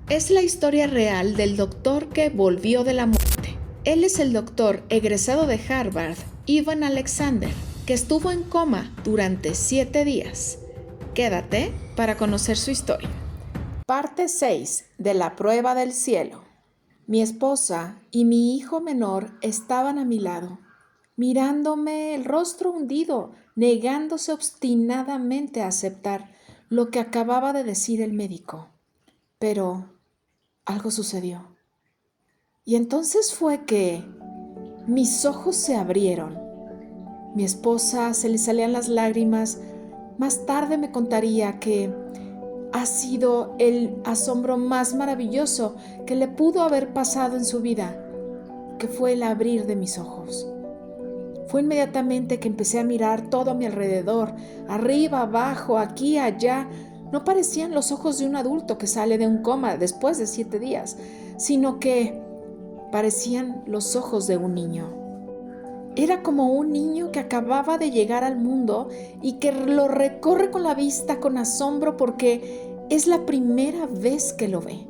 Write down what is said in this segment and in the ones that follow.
Es la historia real del doctor que volvió de la muerte. Él es el doctor egresado de Harvard, Ivan Alexander, que estuvo en coma durante 7 días. Quédate para conocer su historia. Parte 6 de la prueba del cielo. Mi esposa y mi hijo menor estaban a mi lado, mirándome el rostro hundido, negándose obstinadamente a aceptar lo que acababa de decir el médico. Pero algo sucedió. Y entonces fue que mis ojos se abrieron. Mi esposa se le salían las lágrimas. Más tarde me contaría que ha sido el asombro más maravilloso que le pudo haber pasado en su vida, que fue el abrir de mis ojos. Fue inmediatamente que empecé a mirar todo a mi alrededor, arriba, abajo, aquí, allá. No parecían los ojos de un adulto que sale de un coma después de 7 días, sino que parecían los ojos de un niño. Era como un niño que acababa de llegar al mundo y que lo recorre con la vista con asombro porque es la primera vez que lo ve.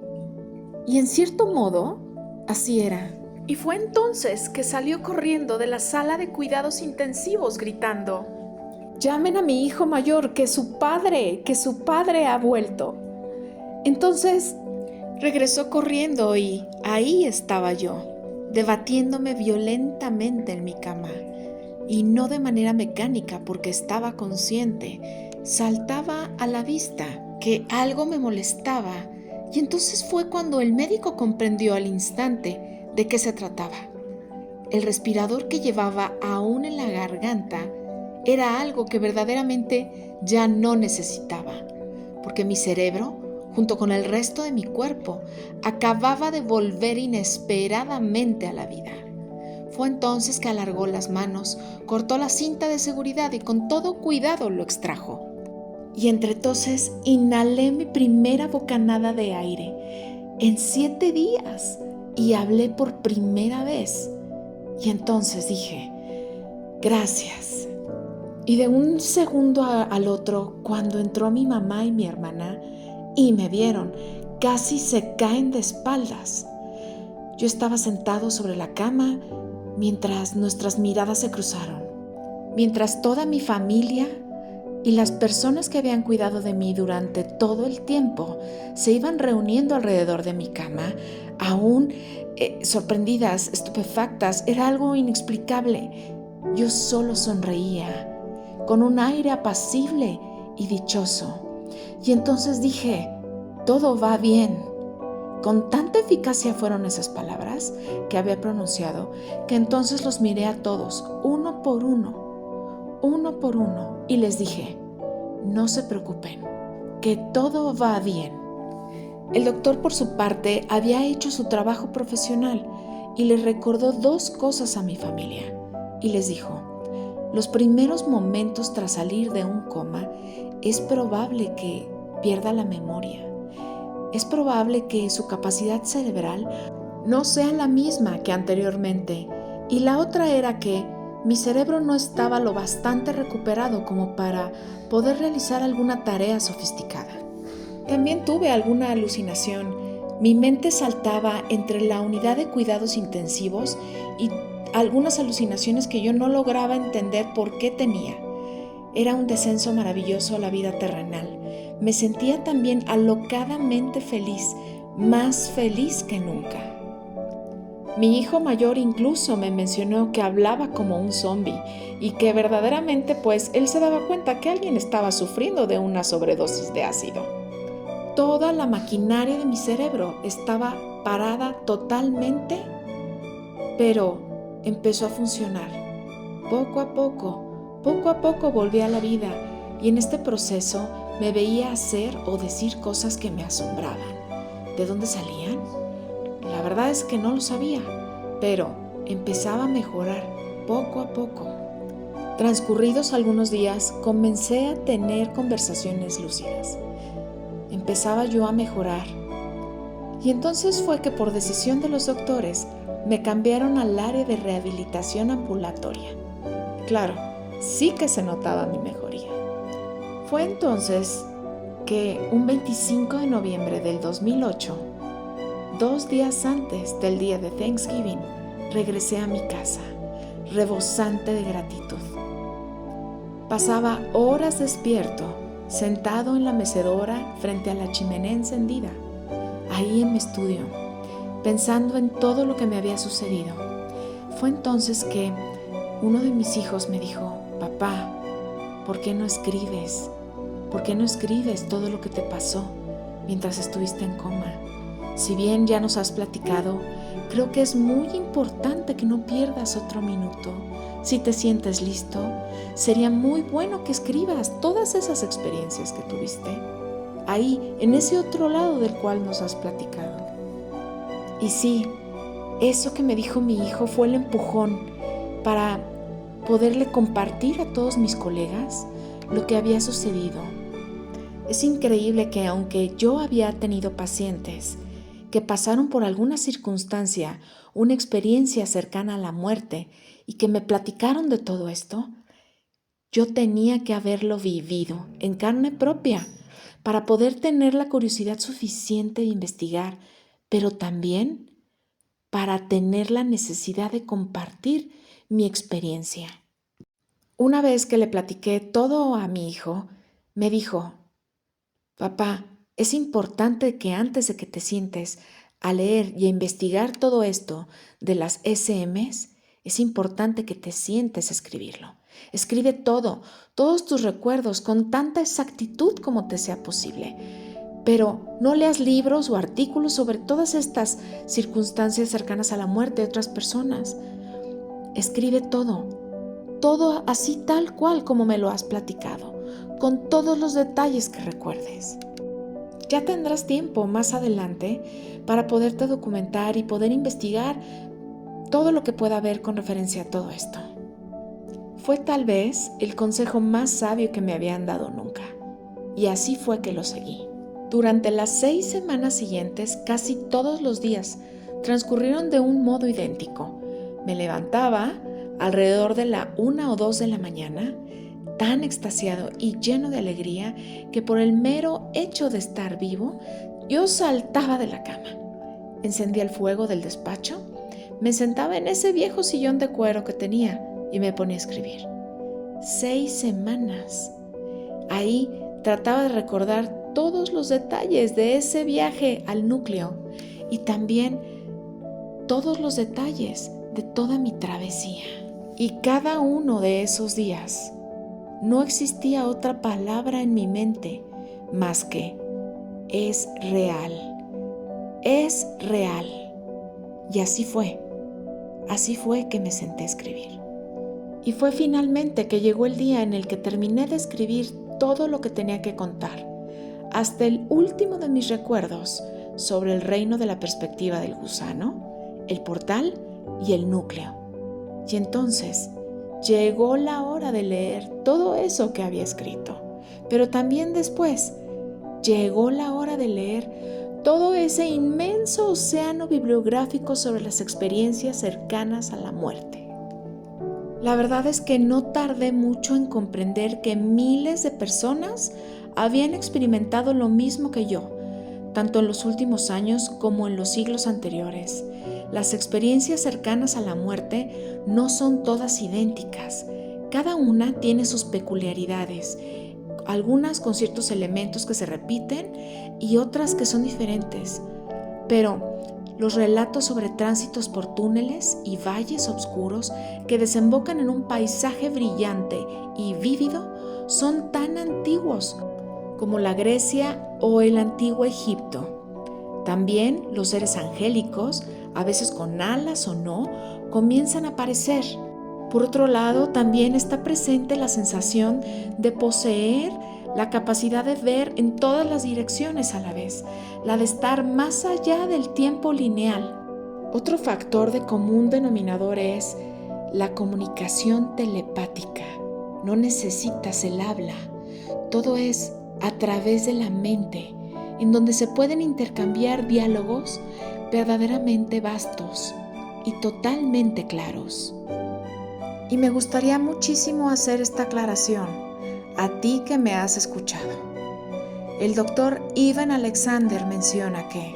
Y en cierto modo, así era. Y fue entonces que salió corriendo de la sala de cuidados intensivos gritando: «Llamen a mi hijo mayor, que su padre ha vuelto». Entonces regresó corriendo y ahí estaba yo, debatiéndome violentamente en mi cama, y no de manera mecánica porque estaba consciente. Saltaba a la vista que algo me molestaba, y entonces fue cuando el médico comprendió al instante de qué se trataba. El respirador que llevaba aún en la garganta era algo que verdaderamente ya no necesitaba, porque mi cerebro, junto con el resto de mi cuerpo, acababa de volver inesperadamente a la vida. Fue entonces que alargó las manos, cortó la cinta de seguridad y con todo cuidado lo extrajo. Y entre toses inhalé mi primera bocanada de aire en 7 días y hablé por primera vez. Y entonces dije: «Gracias». Y de un segundo al otro, cuando entró mi mamá y mi hermana y me vieron, casi se caen de espaldas. Yo estaba sentado sobre la cama mientras nuestras miradas se cruzaron. Mientras toda mi familia y las personas que habían cuidado de mí durante todo el tiempo se iban reuniendo alrededor de mi cama, aún sorprendidas, estupefactas, era algo inexplicable. Yo solo sonreía, con un aire apacible y dichoso. Y entonces dije: «Todo va bien». Con tanta eficacia fueron esas palabras que había pronunciado, que entonces los miré a todos, uno por uno, y les dije: «No se preocupen, que todo va bien». El doctor, por su parte, había hecho su trabajo profesional y les recordó 2 cosas a mi familia. Y les dijo: «Los primeros momentos tras salir de un coma es probable que pierda la memoria. Es probable que su capacidad cerebral no sea la misma que anteriormente». Y la otra era que mi cerebro no estaba lo bastante recuperado como para poder realizar alguna tarea sofisticada. También tuve alguna alucinación. Mi mente saltaba entre la unidad de cuidados intensivos y algunas alucinaciones que yo no lograba entender por qué tenía. Era un descenso maravilloso a la vida terrenal. Me sentía también alocadamente feliz, más feliz que nunca. Mi hijo mayor incluso me mencionó que hablaba como un zombi y que verdaderamente pues él se daba cuenta que alguien estaba sufriendo de una sobredosis de ácido. Toda la maquinaria de mi cerebro estaba parada totalmente, pero empezó a funcionar. Poco a poco volví a la vida, y en este proceso me veía hacer o decir cosas que me asombraban. ¿De dónde salían? La verdad es que no lo sabía, pero empezaba a mejorar poco a poco. Transcurridos algunos días, comencé a tener conversaciones lúcidas. Empezaba yo a mejorar. Y entonces fue que por decisión de los doctores me cambiaron al área de rehabilitación ambulatoria. Claro, sí que se notaba mi mejoría. Fue entonces que un 25 de noviembre del 2008, 2 días antes del día de Thanksgiving, regresé a mi casa, rebosante de gratitud. Pasaba horas despierto, sentado en la mecedora frente a la chimenea encendida, ahí en mi estudio, pensando en todo lo que me había sucedido. Fue entonces que uno de mis hijos me dijo: papá, ¿por qué no escribes? ¿Por qué no escribes todo lo que te pasó mientras estuviste en coma? Si bien ya nos has platicado, creo que es muy importante que no pierdas otro minuto. Si te sientes listo, sería muy bueno que escribas todas esas experiencias que tuviste, ahí, en ese otro lado del cual nos has platicado. Y sí, eso que me dijo mi hijo fue el empujón para poderle compartir a todos mis colegas lo que había sucedido. Es increíble que aunque yo había tenido pacientes que pasaron por alguna circunstancia, una experiencia cercana a la muerte y que me platicaron de todo esto, yo tenía que haberlo vivido en carne propia para poder tener la curiosidad suficiente de investigar, pero también para tener la necesidad de compartir mi experiencia. Una vez que le platiqué todo a mi hijo, me dijo: papá, es importante que antes de que te sientes a leer y a investigar todo esto de las SMs, es importante que te sientes a escribirlo. Escribe todo, todos tus recuerdos con tanta exactitud como te sea posible. Pero no leas libros o artículos sobre todas estas circunstancias cercanas a la muerte de otras personas. Escribe todo así tal cual como me lo has platicado, con todos los detalles que recuerdes. Ya tendrás tiempo más adelante para poderte documentar y poder investigar todo lo que pueda haber con referencia a todo esto. Fue tal vez el consejo más sabio que me habían dado nunca, y así fue que lo seguí. Durante las 6 semanas siguientes, casi todos los días transcurrieron de un modo idéntico. Me levantaba alrededor de la 1 o 2 de la mañana, tan extasiado y lleno de alegría que por el mero hecho de estar vivo, yo saltaba de la cama. Encendía el fuego del despacho, me sentaba en ese viejo sillón de cuero que tenía y me ponía a escribir. 6 semanas. Ahí trataba de recordar todos los detalles de ese viaje al núcleo y también todos los detalles de toda mi travesía. Y cada uno de esos días no existía otra palabra en mi mente más que es real, es real. Y así fue que me senté a escribir. Y fue finalmente que llegó el día en el que terminé de escribir todo lo que tenía que contar, hasta el último de mis recuerdos sobre el reino de la perspectiva del gusano, el portal y el núcleo. Y entonces llegó la hora de leer todo eso que había escrito, pero también después llegó la hora de leer todo ese inmenso océano bibliográfico sobre las experiencias cercanas a la muerte. La verdad es que no tardé mucho en comprender que miles de personas habían experimentado lo mismo que yo, tanto en los últimos años como en los siglos anteriores. Las experiencias cercanas a la muerte no son todas idénticas. Cada una tiene sus peculiaridades, algunas con ciertos elementos que se repiten y otras que son diferentes. Pero los relatos sobre tránsitos por túneles y valles oscuros que desembocan en un paisaje brillante y vívido son tan antiguos como la Grecia o el antiguo Egipto. También los seres angélicos, a veces con alas o no, comienzan a aparecer. Por otro lado, también está presente la sensación de poseer la capacidad de ver en todas las direcciones a la vez, la de estar más allá del tiempo lineal. Otro factor de común denominador es la comunicación telepática. No necesitas el habla, todo es a través de la mente, en donde se pueden intercambiar diálogos verdaderamente vastos y totalmente claros. Y me gustaría muchísimo hacer esta aclaración a ti que me has escuchado. El doctor Ivan Alexander menciona que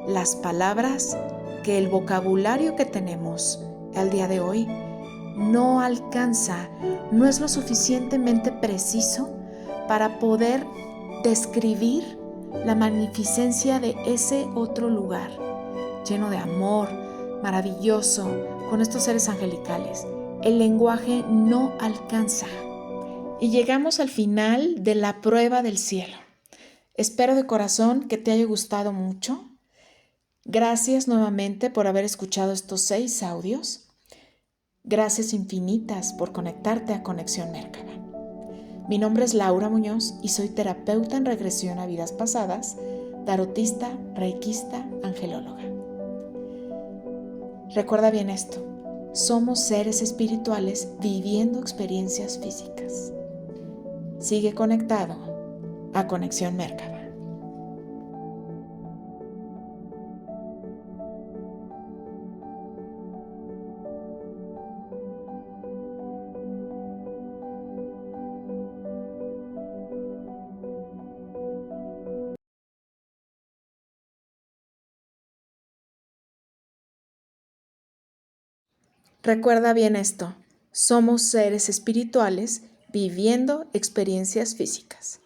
las palabras, que el vocabulario que tenemos al día de hoy no alcanza, no es lo suficientemente preciso para poder describir la magnificencia de ese otro lugar, lleno de amor, maravilloso, con estos seres angelicales. El lenguaje no alcanza. Y llegamos al final de la prueba del cielo. Espero de corazón que te haya gustado mucho. Gracias nuevamente por haber escuchado estos 6 audios. Gracias infinitas por conectarte a Conexión Merkaba. Mi nombre es Laura Muñoz y soy terapeuta en regresión a vidas pasadas, tarotista, reikista, angelóloga. Recuerda bien esto, somos seres espirituales viviendo experiencias físicas. Sigue conectado a Conexión Merkaba. Recuerda bien esto, somos seres espirituales viviendo experiencias físicas.